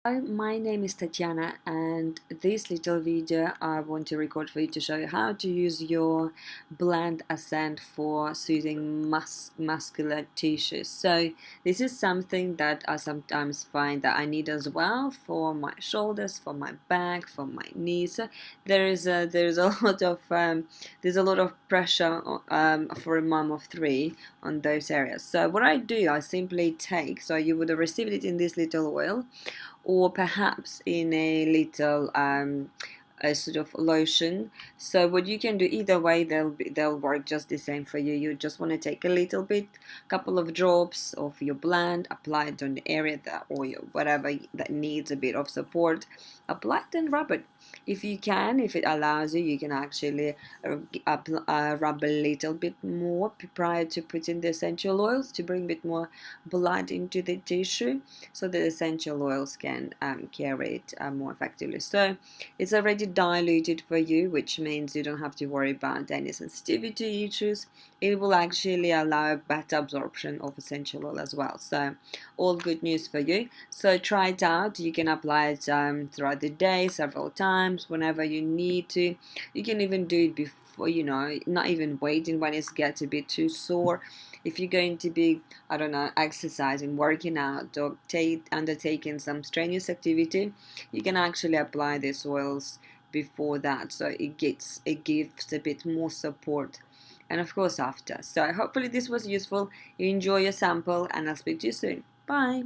Hi, my name is Tatyana, and this little video I want to record for you to show you how to use your blend accent for soothing muscular tissues. So this is something that I sometimes find that I need as well for my shoulders, for my back, for my knees. So there's a lot of pressure for a mom of three on those areas. So what I do, I simply take, so you would have received it in this little oil, or perhaps in a little a sort of lotion. So what you can do, either way, they'll work just the same for you. You just want to take a little bit, couple of drops of your blend, apply it on the area that, or whatever that needs a bit of support, apply it and rub it. If you can, if it allows you, you can actually rub a little bit more prior to putting the essential oils to bring a bit more blood into the tissue, so the essential oils can carry it more effectively. So it's already diluted for you, which means you don't have to worry about any sensitivity issues. It will actually allow better absorption of essential oil as well. So all good news for you. So try it out. You can apply it throughout the day several times whenever you need to. You can even do it before, not even waiting when it gets a bit too sore. If you're going to be, I don't know, exercising, working out, or undertaking some strenuous activity, you can actually apply these oils before that, so it gives a bit more support, and of course after. So hopefully this was useful. You enjoy your sample, and I'll speak to you soon. Bye.